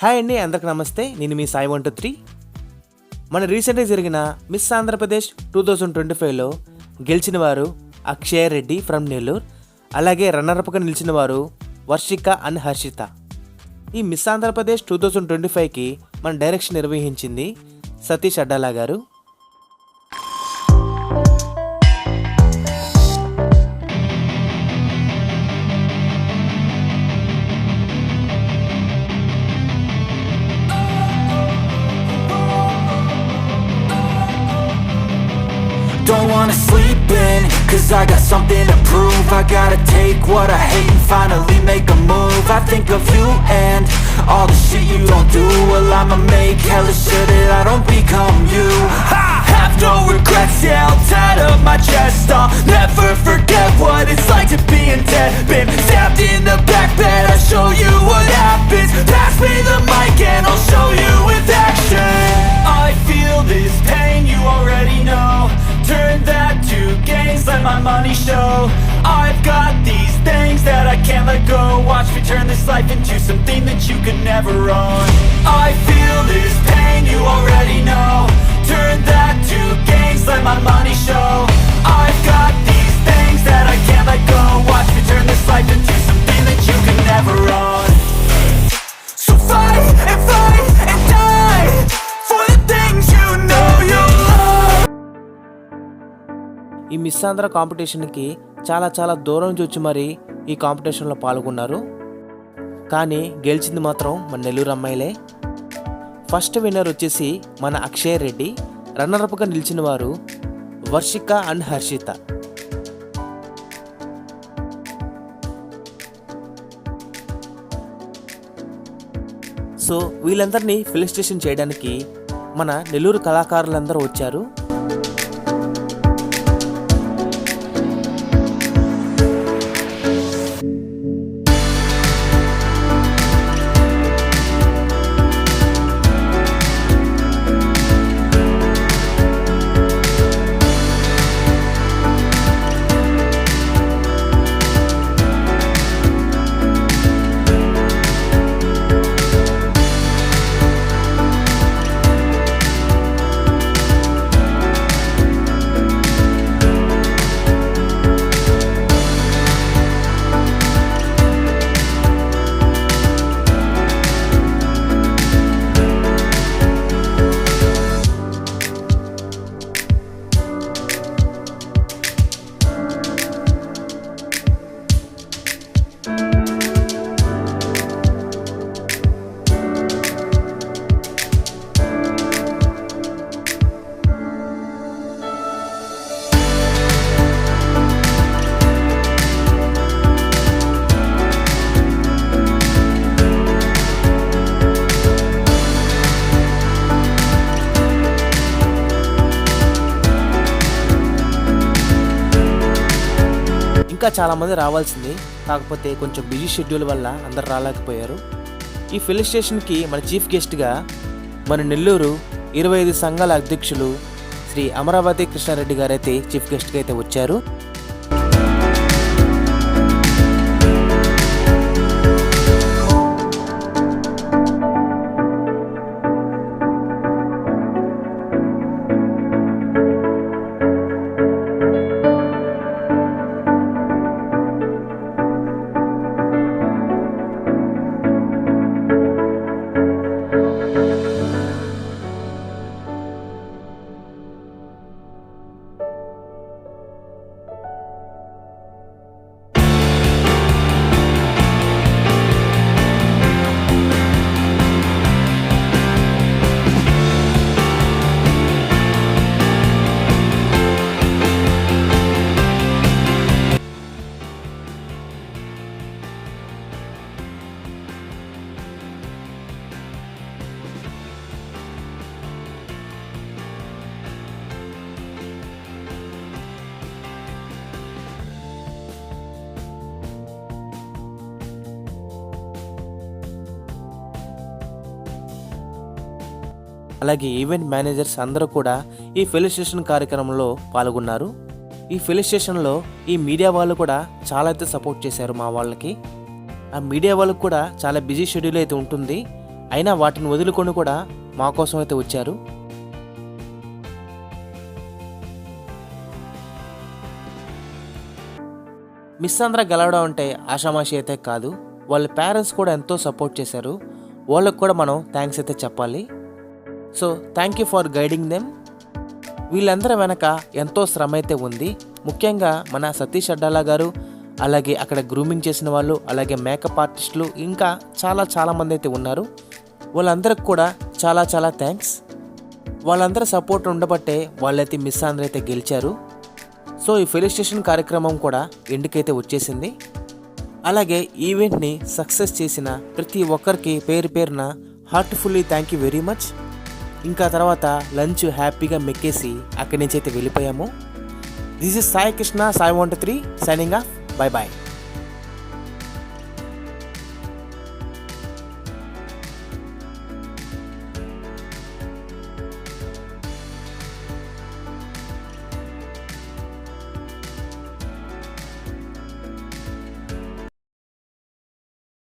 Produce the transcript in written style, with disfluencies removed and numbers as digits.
Hi అండి, అందరికి నమస్తే. నేను మీ సాయి 123. మన రీసెంట్గా జరిగిన మిస్ ఆంధ్రప్రదేశ్ 2025లో గెలిచిన వారు అక్షయ్ రెడ్డి ఫ్రమ్ నెల్లూరు, అలాగే రన్నర్అప్గా నిలిచిన వారు వర్షిక అండ్ హర్షిత. ఈ మిస్ ఆంధ్రప్రదేశ్ 2025కి మన డైరెక్షన్ నిర్వహించింది సతీష్ అడ్డాలా గారు. Don't wanna sleep in, cause I got something to prove. I gotta take what I hate and finally make a move. I think of you and all the shit you don't do. Well, I'ma make hella sure that I don't become you. I have no regrets, yeah, I'll tie up my chest. I'll never forget what it's like to be in debt. Been stabbed in the back bed, I'll show you what happens. Pass me the mic and I'll show you with action. I feel this pain, you already know. Turn that to gains, let my money show. I've got these things that I can't let go. Watch me turn this life into something that you could never own. I feel this pain, you already know. Turn that to gains, let my money show. I've got these things that I can't let go. Watch me turn this life into something that you could never own. So fight and die for the things you know you love. ఈ miss Andhra కాంపిటీషన్కి చాలా దూరం నుంచి వచ్చి మరి ఈ కాంపిటీషన్లో పాల్గొన్నారు. కానీ గెలిచింది మాత్రం మన నెల్లూరు అమ్మాయిలే. ఫస్ట్ విన్నర్ వచ్చేసి మన అక్షయ్ రెడ్డి, రన్నర్అప్గా నిలిచిన వారు వర్షిక అండ్ హర్షిత. సో వీళ్ళందరినీ ఫెలిసిటేషన్ చేయడానికి మన నెల్లూరు కళాకారులందరూ వచ్చారు. ఇంకా చాలామంది రావాల్సింది, కాకపోతే కొంచెం బిజీ షెడ్యూల్ వల్ల అందరు రాలేకపోయారు. ఈ ఫెలిసిటేషన్కి మన చీఫ్ గెస్ట్గా మన నెల్లూరు 25 సంఘాల అధ్యక్షులు శ్రీ అమరావతి కృష్ణారెడ్డి గారు అయితే చీఫ్ గెస్ట్గా అయితే వచ్చారు. అలాగే ఈవెంట్ మేనేజర్స్ అందరూ కూడా ఈ ఫెలిసిటేషన్ కార్యక్రమంలో పాల్గొన్నారు. ఈ ఫెలిసిటేషన్లో ఈ మీడియా వాళ్ళు కూడా చాలా అయితే సపోర్ట్ చేశారు మా వాళ్ళకి. ఆ మీడియా వాళ్ళకి కూడా చాలా బిజీ షెడ్యూల్ అయితే ఉంటుంది. అయినా వాటిని వదులుకొని కూడా మా కోసం అయితే వచ్చారు. మిస్ ఆంధ్ర గెలవడం అంటే ఆషామాషి అయితే కాదు. వాళ్ళ పేరెంట్స్ కూడా ఎంతో సపోర్ట్ చేశారు. వాళ్ళకు కూడా మనం థ్యాంక్స్ అయితే చెప్పాలి. So thank you for guiding them. వీళ్ళందరి వెనక ఎంతో శ్రమ అయితే ఉంది. ముఖ్యంగా మన సతీష్ అడ్డాలా గారు, అలాగే అక్కడ గ్రూమింగ్ చేసిన వాళ్ళు, అలాగే మేకప్ ఆర్టిస్టులు, ఇంకా చాలా మంది అయితే ఉన్నారు. వాళ్ళందరికి కూడా చాలా థ్యాంక్స్. వాళ్ళందరూ సపోర్ట్ ఉండబట్టే వాళ్ళైతే మిస్ ఆంధ్ర అయితే గెలిచారు. సో ఈ ఫెలిసిటేషన్ కార్యక్రమం కూడా ఎండుకైతే వచ్చేసింది. అలాగే ఈవెంట్ని సక్సెస్ చేసిన ప్రతి ఒక్కరికి పేరున heartfully thank you very much. ఇంకా తర్వాత లంచ్ హ్యాపీగా మెక్కేసి అక్కడి నుంచి అయితే వెళ్ళిపోయాము. This is Sai Krishna, Sai 123 signing off. Bye bye.